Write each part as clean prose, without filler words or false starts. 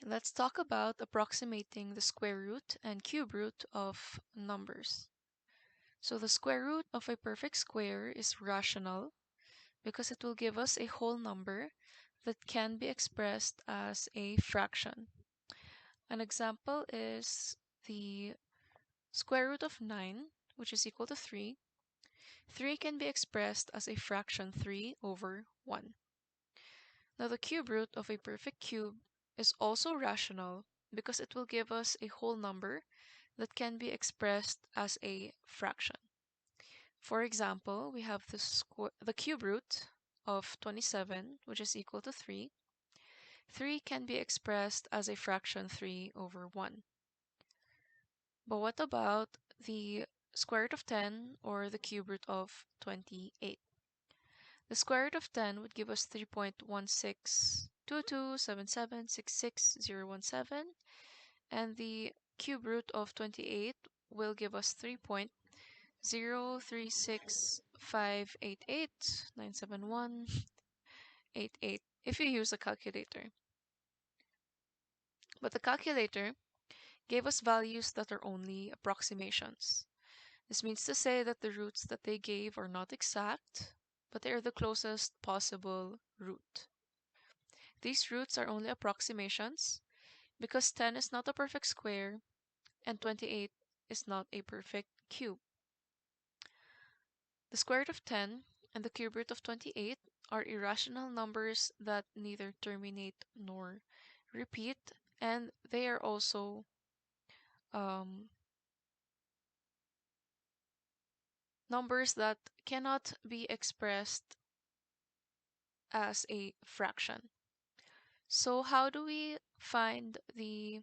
Let's talk about approximating the square root and cube root of numbers. So the square root of a perfect square is rational because it will give us a whole number that can be expressed as a fraction. An example is the square root of 9, which is equal to 3. 3 can be expressed as a fraction 3 over 1. Now the cube root of a perfect cube is also rational because it will give us a whole number that can be expressed as a fraction. For example, we have the cube root of 27, which is equal to 3. 3 can be expressed as a fraction 3 over 1. But what about the square root of 10 or the cube root of 28? The square root of 10 would give us 3.162277666017, and the cube root of 28 will give us 3.03658897188 if you use a calculator. But the calculator gave us values that are only approximations. This means to say that the roots that they gave are not exact, but they are the closest possible root. These roots are only approximations because 10 is not a perfect square and 28 is not a perfect cube. The square root of 10 and the cube root of 28 are irrational numbers that neither terminate nor repeat, and they are also numbers that cannot be expressed as a fraction. So how do we find the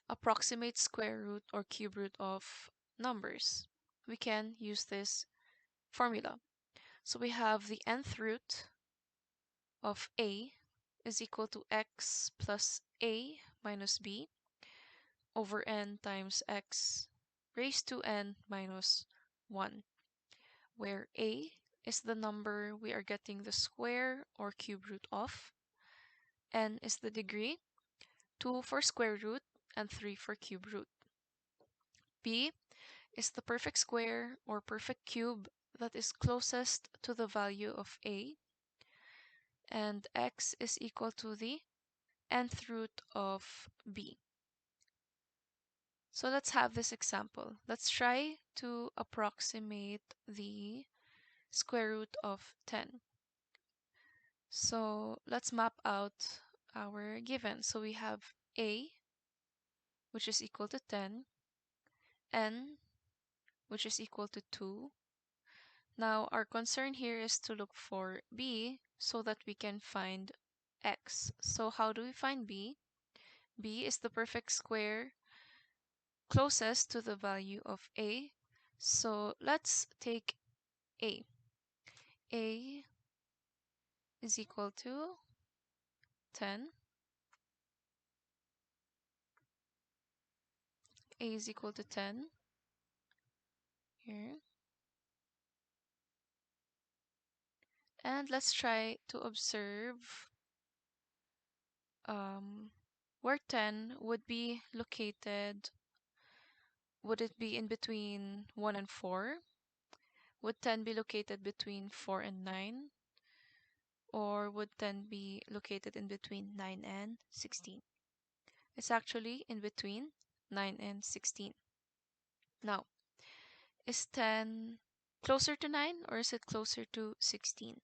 approximate square root or cube root of numbers? We can use this formula. So we have the nth root of a is equal to x plus a minus b over n times x raised to n minus 1, where a is the number we are getting the square or cube root of, n is the degree, 2 for square root, and 3 for cube root. B is the perfect square or perfect cube that is closest to the value of a, and x is equal to the nth root of b. So let's have this example. Let's try to approximate the square root of 10. So let's map out our given. So we have a, which is equal to 10, n, which is equal to 2. Now our concern here is to look for b so that we can find x. So how do we find b? B is the perfect square closest to the value of a. So let's take a. A is equal to 10. A is equal to 10 here. And let's try to observe where 10 would be located. Would it be in between 1 and 4? Would 10 be located between 4 and 9? Or would 10 be located in between 9 and 16? It's actually in between 9 and 16. Now, is 10 closer to 9 or is it closer to 16?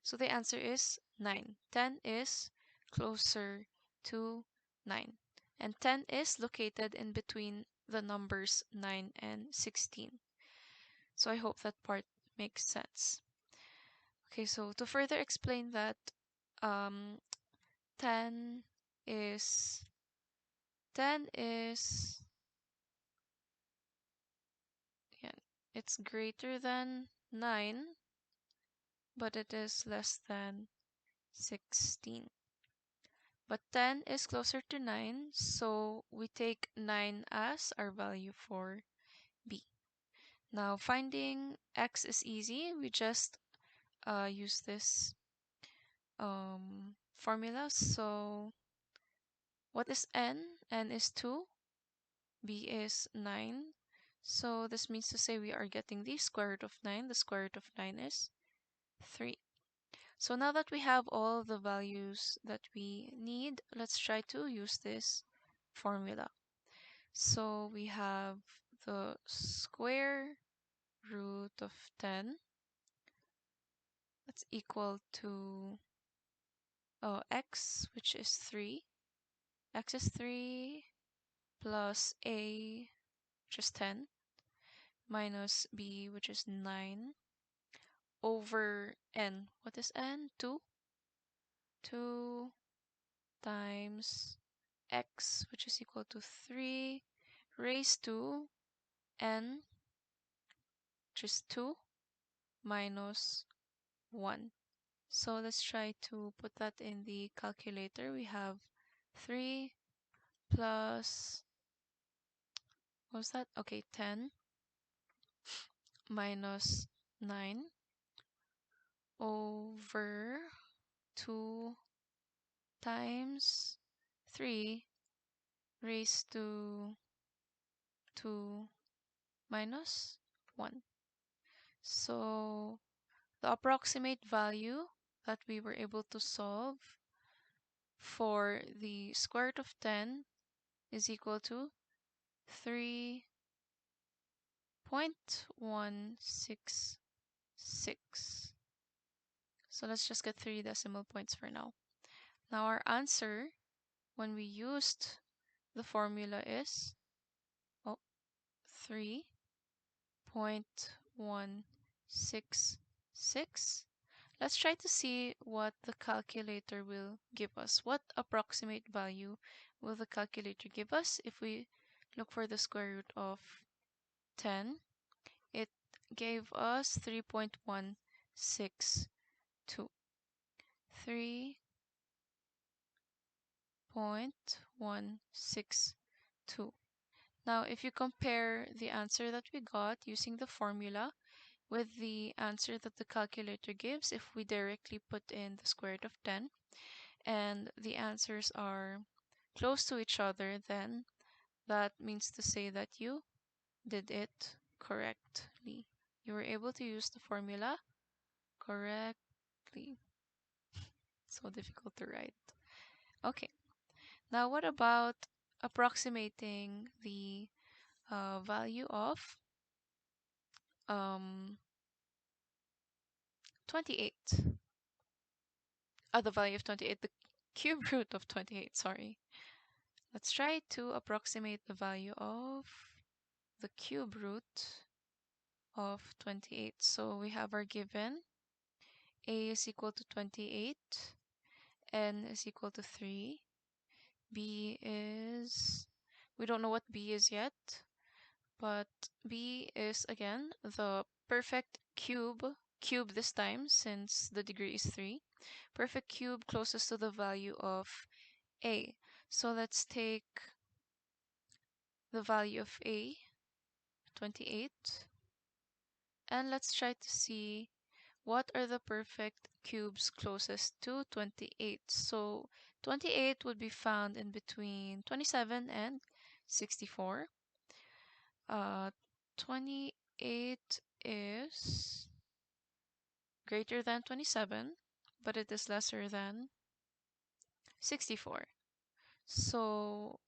So the answer is 9. 10 is closer to 9. And 10 is located in between the numbers 9 and 16. So I hope that part makes sense. Okay, so to further explain that, 10 is 10 is yeah, it's greater than 9, but it is less than 16. But 10 is closer to 9, so we take 9 as our value for b. Now finding x is easy. We just use this formula. So What is n? N is 2. B is 9. So this means to say we are getting the square root of 9. The square root of 9 is 3. So now that we have all the values that we need, let's try to use this formula. So we have the square root of 10. That's equal to x, which is 3. X is 3 plus a, which is 10, minus b, which is 9, over n. What is n? 2. 2 times x, which is equal to 3, raised to n, which is 2, minus 1. So let's try to put that in the calculator. We have 3 plus, what was that? Okay, 10 minus 9 over 2 times 3 raised to 2 minus 1. So the approximate value that we were able to solve for the square root of 10 is equal to 3.166. So let's just get 3 decimal points for now. Now our answer when we used the formula is 3.166. Let's try to see what the calculator will give us. What approximate value will the calculator give us if we look for the square root of 10? It gave us 3.162. 3.162. Now, if you compare the answer that we got using the formula with the answer that the calculator gives, if we directly put in the square root of 10, and the answers are close to each other, then that means to say that you did it correctly. You were able to use the formula correctly. So difficult to write. Okay, now what about approximating the value of 28? The value of 28, the cube root of 28, sorry. Let's try to approximate the value of the cube root of 28. So we have our given a is equal to 28, n is equal to 3, b is, we don't know what b is yet, but b is again the perfect cube this time since the degree is 3. Perfect cube closest to the value of a. So let's take the value of a, 28, and let's try to see what are the perfect cubes closest to 28. So 28 would be found in between 27 and 64. 28 is greater than 27, but it is lesser than 64. So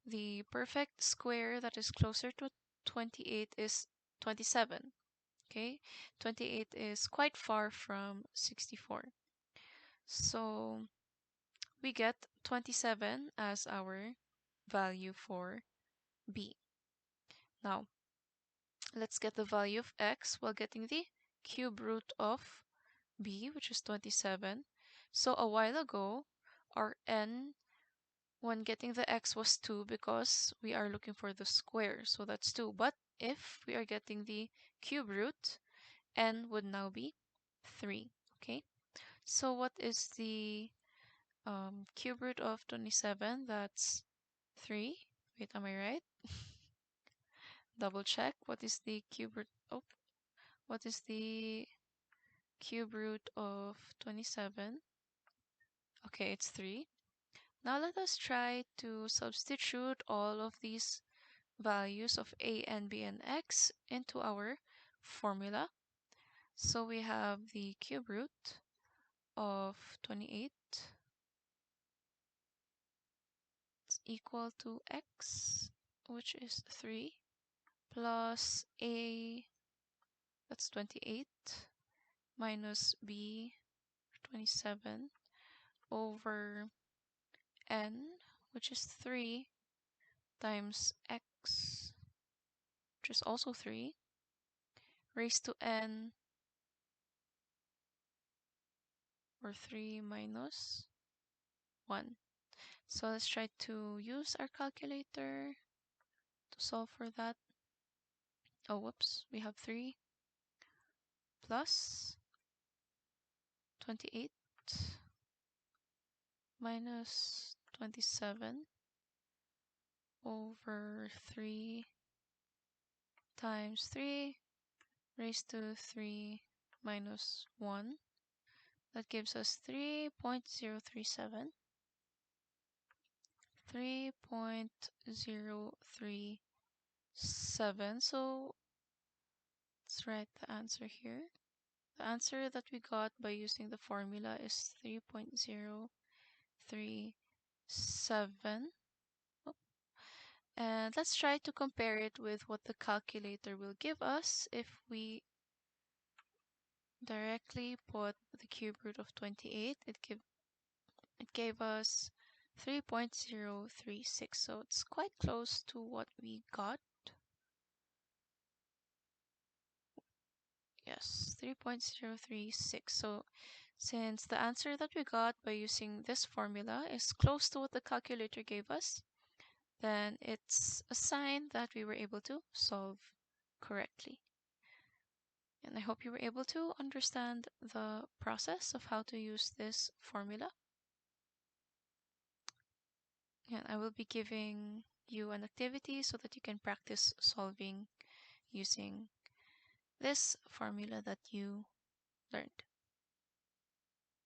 the perfect square that is closer to 28 is 27. Okay, 28 is quite far from 64. So we get 27 as our value for b. Now, let's get the value of x while getting the cube root of b, which is 27. So a while ago, our n when getting the x was 2 because we are looking for the square, so that's 2. But if we are getting the cube root, n would now be 3. Okay, so what is the cube root of 27? That's 3. Wait, am I right? Double check. What is the cube root? Oh, what is the cube root of 27? Okay, it's 3. Now let us try to substitute all of these values of a and b and x into our formula. So we have the cube root of 28 is equal to x, which is 3, plus a, that's 28, minus b, 27, over n, which is 3, times x, which is also 3, raised to n, or 3 minus 1. So let's try to use our calculator to solve for that. Oh, whoops, we have 3 plus 28 minus 27 over 3 times 3 raised to 3 minus 1. That gives us 3.037. 3.037. So let's write the answer here. The answer that we got by using the formula is 3.037. And let's try to compare it with what the calculator will give us if we directly put the cube root of 28. It gave us 3.036. So it's quite close to what we got. Yes, 3.036. So since the answer that we got by using this formula is close to what the calculator gave us, then it's a sign that we were able to solve correctly. And I hope you were able to understand the process of how to use this formula. And I will be giving you an activity so that you can practice solving using this formula that you learned.